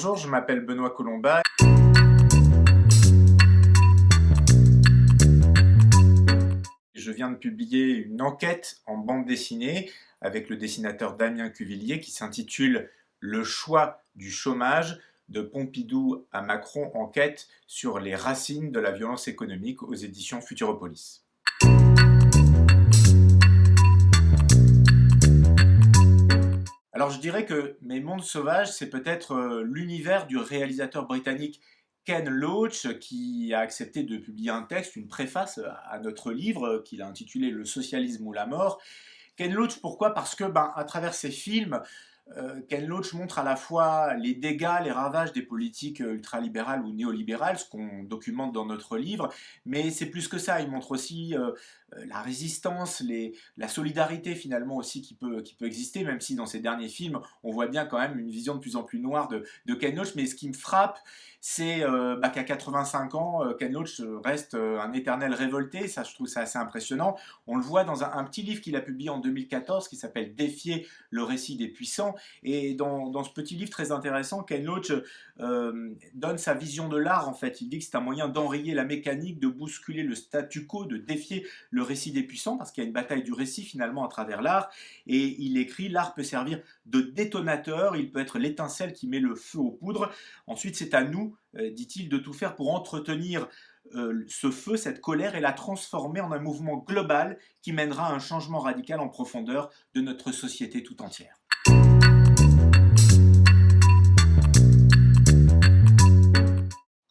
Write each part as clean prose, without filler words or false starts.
Bonjour, je m'appelle Benoît Colomba. Je viens de publier une enquête en bande dessinée avec le dessinateur Damien Cuvillier qui s'intitule Le choix du chômage, de Pompidou à Macron, enquête sur les racines de la violence économique aux éditions Futuropolis. Alors je dirais que Mes mondes sauvages, c'est peut-être l'univers du réalisateur britannique Ken Loach qui a accepté de publier un texte, une préface à notre livre qu'il a intitulé Le socialisme ou la mort. Ken Loach, pourquoi? Parce que à travers ses films, Ken Loach montre à la fois les dégâts, les ravages des politiques ultralibérales ou néolibérales, ce qu'on documente dans notre livre, mais c'est plus que ça, il montre aussi la résistance, la solidarité finalement aussi qui peut exister, même si dans ces derniers films, on voit bien quand même une vision de plus en plus noire de Ken Loach, mais ce qui me frappe, c'est qu'à 85 ans, Ken Loach reste un éternel révolté, ça je trouve ça assez impressionnant. On le voit dans un petit livre qu'il a publié en 2014 qui s'appelle Défier le récit des puissants, et dans ce petit livre très intéressant, Ken Loach donne sa vision de l'art en fait. Il dit que c'est un moyen d'enrayer la mécanique, de bousculer le statu quo, de défier le récit des puissants, parce qu'il y a une bataille du récit finalement à travers l'art, et il écrit: l'art peut servir de détonateur, il peut être l'étincelle qui met le feu aux poudres. Ensuite c'est à nous, dit-il, de tout faire pour entretenir ce feu, cette colère, et la transformer en un mouvement global qui mènera à un changement radical en profondeur de notre société tout entière.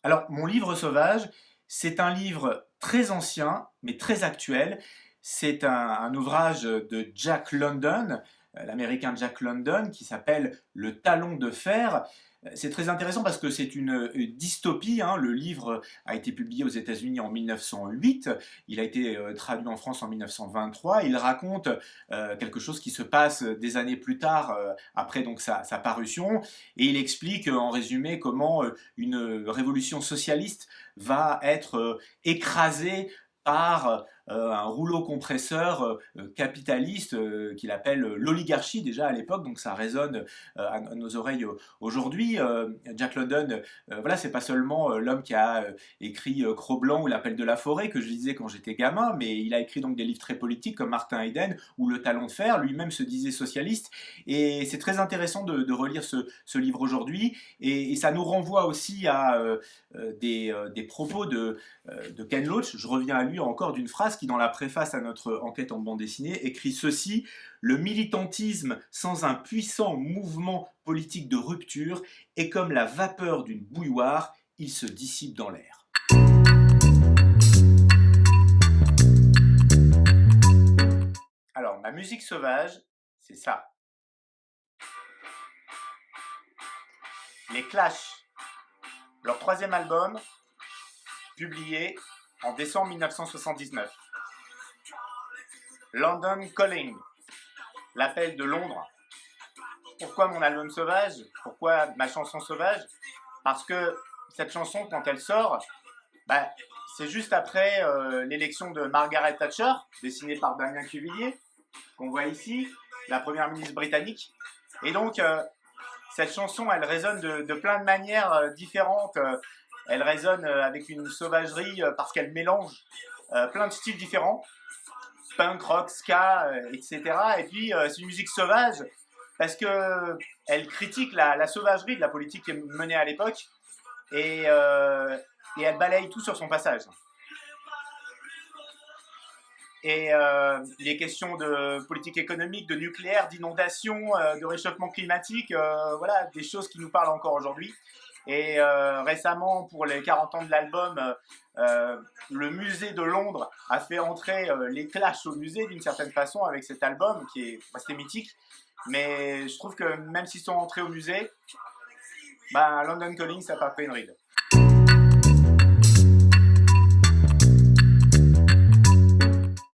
Alors, mon livre sauvage, c'est un livre très ancien, mais très actuel. C'est un ouvrage de Jack London, l'américain Jack London, qui s'appelle Le talon de fer. C'est très intéressant parce que c'est une dystopie, hein. Le livre a été publié aux États-Unis en 1908, il a été traduit en France en 1923. Il raconte quelque chose qui se passe des années plus tard, après donc sa parution, et il explique en résumé comment une révolution socialiste va être écrasée par un rouleau compresseur capitaliste qu'il appelle l'oligarchie déjà à l'époque, donc ça résonne à nos oreilles aujourd'hui. Jack London, voilà, c'est pas seulement l'homme qui a écrit Cro-Blanc ou L'Appel de la forêt que je lisais quand j'étais gamin, mais il a écrit donc des livres très politiques comme Martin Eden ou Le talon de fer. Lui-même se disait socialiste, et c'est très intéressant de relire ce livre aujourd'hui, et ça nous renvoie aussi à des propos de Ken Loach. Je reviens à lui encore d'une phrase qui, dans la préface à notre enquête en bande dessinée, écrit ceci: le militantisme sans un puissant mouvement politique de rupture est comme la vapeur d'une bouilloire, il se dissipe dans l'air. Alors, ma musique sauvage, c'est ça. Les Clash, leur troisième album, publié en décembre 1979. London Calling, l'appel de Londres. Pourquoi mon album sauvage? Pourquoi ma chanson sauvage? Parce que cette chanson, quand elle sort, c'est juste après l'élection de Margaret Thatcher, dessinée par Damien Cuvillier, qu'on voit ici, la première ministre britannique. Et donc, cette chanson, elle résonne de plein de manières différentes. Elle résonne avec une sauvagerie parce qu'elle mélange plein de styles différents, punk, rock, ska, etc. Et puis c'est une musique sauvage parce qu'elle critique la sauvagerie de la politique menée à l'époque, et elle balaye tout sur son passage. Et les questions de politique économique, de nucléaire, d'inondation, de réchauffement climatique, voilà, des choses qui nous parlent encore aujourd'hui. Et récemment, pour les 40 ans de l'album, le musée de Londres a fait entrer les Clash au musée d'une certaine façon avec cet album qui est assez mythique. Mais je trouve que même s'ils sont entrés au musée, London Calling, ça n'a pas fait une ride.